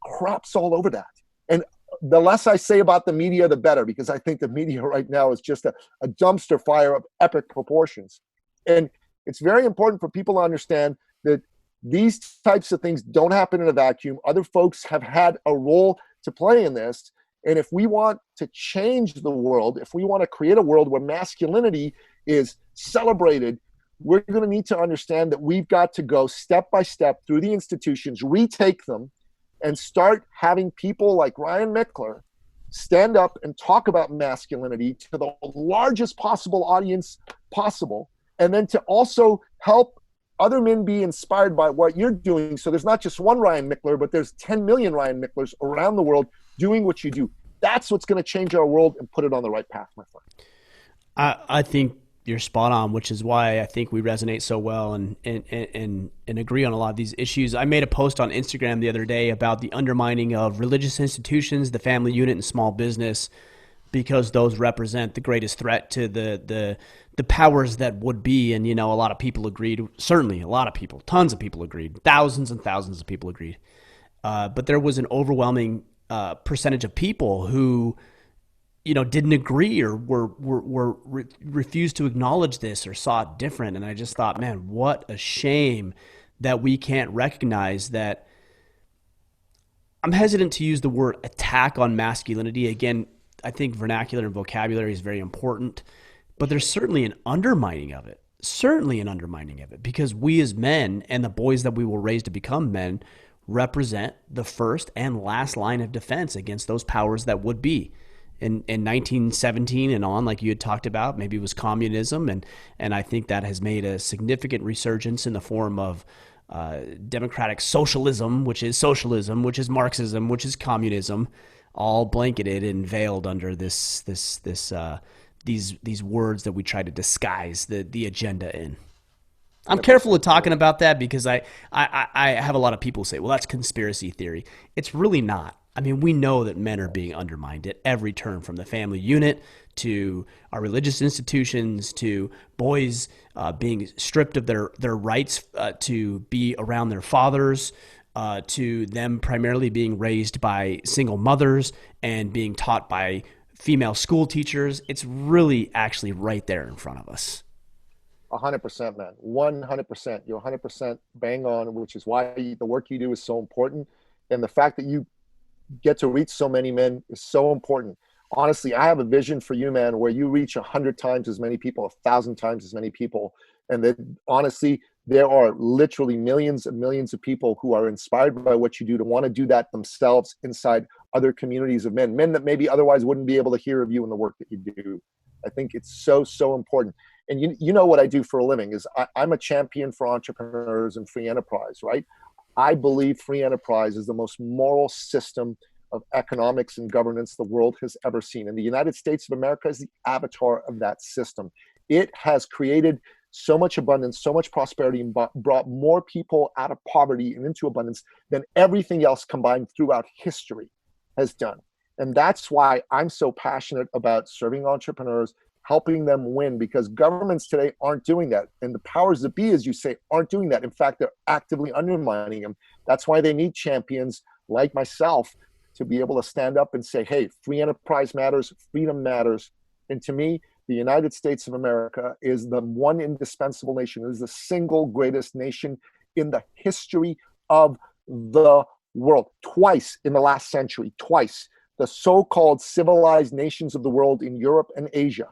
craps all over that. And the less I say about the media, the better, because I think the media right now is just a dumpster fire of epic proportions. And it's very important for people to understand that these types of things don't happen in a vacuum. Other folks have had a role to play in this. And if we want to change the world, if we want to create a world where masculinity is celebrated, we're going to need to understand that we've got to go step by step through the institutions, retake them, and start having people like Ryan Michler stand up and talk about masculinity to the largest possible audience possible. And then to also help other men be inspired by what you're doing. So there's not just one Ryan Michler, but there's 10 million Ryan Michlers around the world doing what you do. That's what's going to change our world and put it on the right path, my friend. I think you're spot on, which is why I think we resonate so well and agree on a lot of these issues. I made a post on Instagram the other day about the undermining of religious institutions, the family unit, and small business, because those represent the greatest threat to the powers that would be. And, a lot of people agreed. Certainly a lot of people, tons of people agreed. Thousands and thousands of people agreed. But there was an overwhelming percentage of people who, didn't agree or refused to acknowledge this or saw it different. And I just thought, man, what a shame that we can't recognize that. I'm hesitant to use the word attack on masculinity. Again, I think vernacular and vocabulary is very important, but there's certainly an undermining of it. Because we as men and the boys that we will raise to become men represent the first and last line of defense against those powers that would be. In 1917 and on, like you had talked about, maybe it was communism, and I think that has made a significant resurgence in the form of democratic socialism, which is Marxism, which is communism, all blanketed and veiled under these words that we try to disguise the agenda in. I'm careful of talking about that because I have a lot of people say, well, that's conspiracy theory. It's really not. I mean, we know that men are being undermined at every turn, from the family unit to our religious institutions to boys being stripped of their rights to be around their fathers, to them primarily being raised by single mothers and being taught by female school teachers. It's really actually right there in front of us. 100%, man. 100%. You're 100% bang on, which is why the work you do is so important. And the fact that you get to reach so many men is so important. Honestly, I have a vision for you, man, where you reach 100 times as many people, 1,000 times as many people. And that honestly, there are literally millions and millions of people who are inspired by what you do to want to do that themselves inside other communities of men that maybe otherwise wouldn't be able to hear of you and the work that you do. I think it's so, so important. And you know what I do for a living is I'm a champion for entrepreneurs and free enterprise, right? I believe free enterprise is the most moral system of economics and governance the world has ever seen. And the United States of America is the avatar of that system. It has created so much abundance, so much prosperity, and brought more people out of poverty and into abundance than everything else combined throughout history has done. And that's why I'm so passionate about serving entrepreneurs, helping them win, because governments today aren't doing that. And the powers that be, as you say, aren't doing that. In fact, they're actively undermining them. That's why they need champions like myself to be able to stand up and say, hey, free enterprise matters, freedom matters. And to me, the United States of America is the one indispensable nation. It is the single greatest nation in the history of the world. Twice in the last century, twice, the so-called civilized nations of the world in Europe and Asia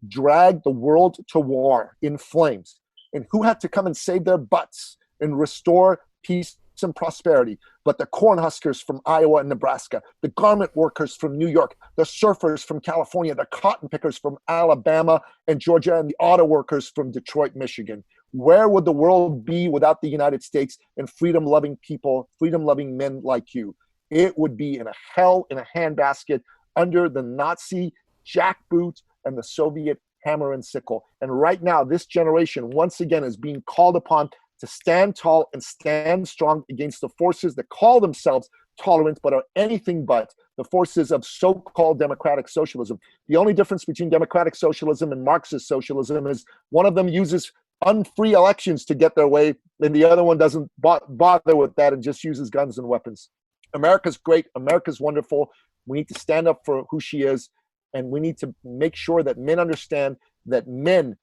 dragged the world to war in flames. And who had to come and save their butts and restore peace and prosperity? But the cornhuskers from Iowa and Nebraska, the garment workers from New York, the surfers from California, the cotton pickers from Alabama and Georgia, and the auto workers from Detroit, Michigan. Where would the world be without the United States and freedom-loving people, freedom-loving men like you? It would be in a hell in a handbasket under the Nazi jackboot and the Soviet hammer and sickle. And right now, this generation, once again, is being called upon to stand tall and stand strong against the forces that call themselves tolerant but are anything but the forces of so-called democratic socialism. The only difference between democratic socialism and Marxist socialism is one of them uses unfree elections to get their way, and the other one doesn't bother with that and just uses guns and weapons. America's great. America's wonderful. We need to stand up for who she is, and we need to make sure that men understand that men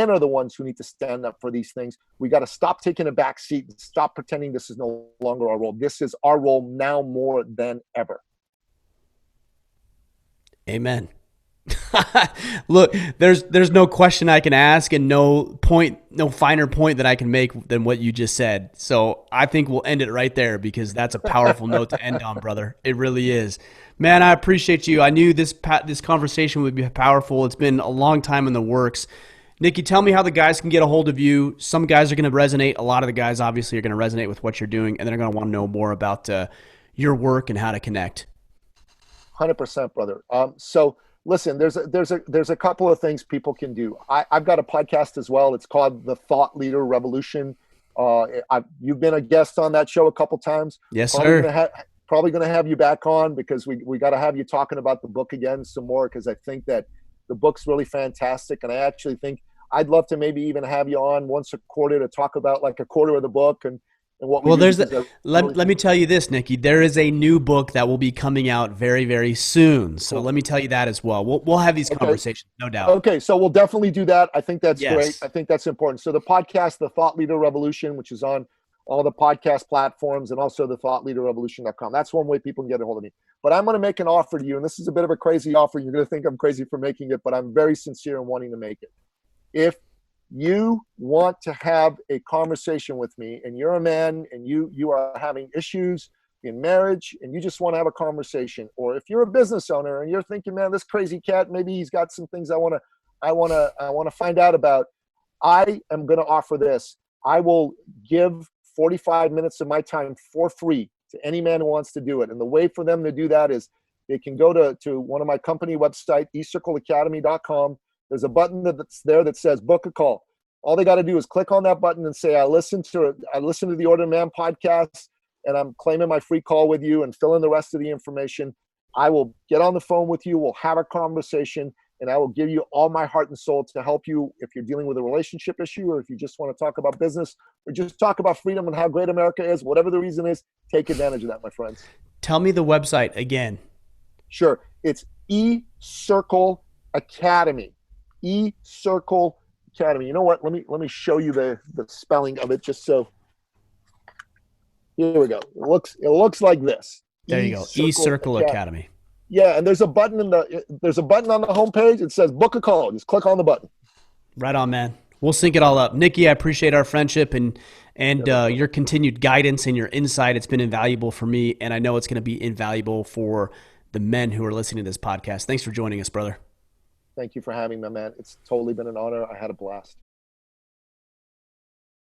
are the ones who need to stand up for these things. We got to stop taking a back seat and stop pretending this is no longer our role. This is our role now more than ever. Amen. Look, there's no question I can ask and no finer point that I can make than what you just said. So I think we'll end it right there because that's a powerful note to end on, brother. It really is. Man, I appreciate you. I knew this conversation would be powerful. It's been a long time in the works. Nikki, tell me how the guys can get a hold of you. Some guys are going to resonate. A lot of the guys obviously are going to resonate with what you're doing, and they're going to want to know more about your work and how to connect. 100%, brother. So listen, there's a couple of things people can do. I've got a podcast as well. It's called The Thought Leader Revolution. You've been a guest on that show a couple times. Yes, sir. Probably going to have you back on because we got to have you talking about the book again some more, because I think that the book's really fantastic. And I actually think I'd love to maybe even have you on once a quarter to talk about like a quarter of the book and what we well, do. Let me tell you this, Nikki. There is a new book that will be coming out very, very soon. So let me tell you that as well. We'll have these conversations, no doubt. Okay, so we'll definitely do that. I think that's great. I think that's important. So the podcast, The Thought Leader Revolution, which is on all the podcast platforms and also the thoughtleaderrevolution.com. That's one way people can get a hold of me. But I'm going to make an offer to you, and this is a bit of a crazy offer. You're going to think I'm crazy for making it, but I'm very sincere in wanting to make it. If you want to have a conversation with me and you're a man and you are having issues in marriage and you just want to have a conversation, or if you're a business owner and you're thinking, man, this crazy cat, maybe he's got some things I want to find out about, I am going to offer this. I will give 45 minutes of my time for free to any man who wants to do it. And the way for them to do that is they can go to one of my company website, ecircleacademy.com. There's a button that's there that says book a call. All they got to do is click on that button and say, I listened to the Ordinary Man podcast and I'm claiming my free call with you, and fill in the rest of the information. I will get on the phone with you. We'll have a conversation, and I will give you all my heart and soul to help you if you're dealing with a relationship issue, or if you just want to talk about business, or just talk about freedom and how great America is. Whatever the reason is, take advantage of that, my friends. Tell me the website again. Sure. It's eCircle Academy. eCircle Academy. You know what? Let me show you the spelling of it, just so. Here we go. It looks like this. There you go. eCircle Academy. Yeah, and there's a button on the homepage. It says book a call. Just click on the button. Right on, man. We'll sync it all up. Nikki, I appreciate our friendship and your continued guidance and your insight. It's been invaluable for me, and I know it's going to be invaluable for the men who are listening to this podcast. Thanks for joining us, brother. Thank you for having me, man. It's totally been an honor. I had a blast.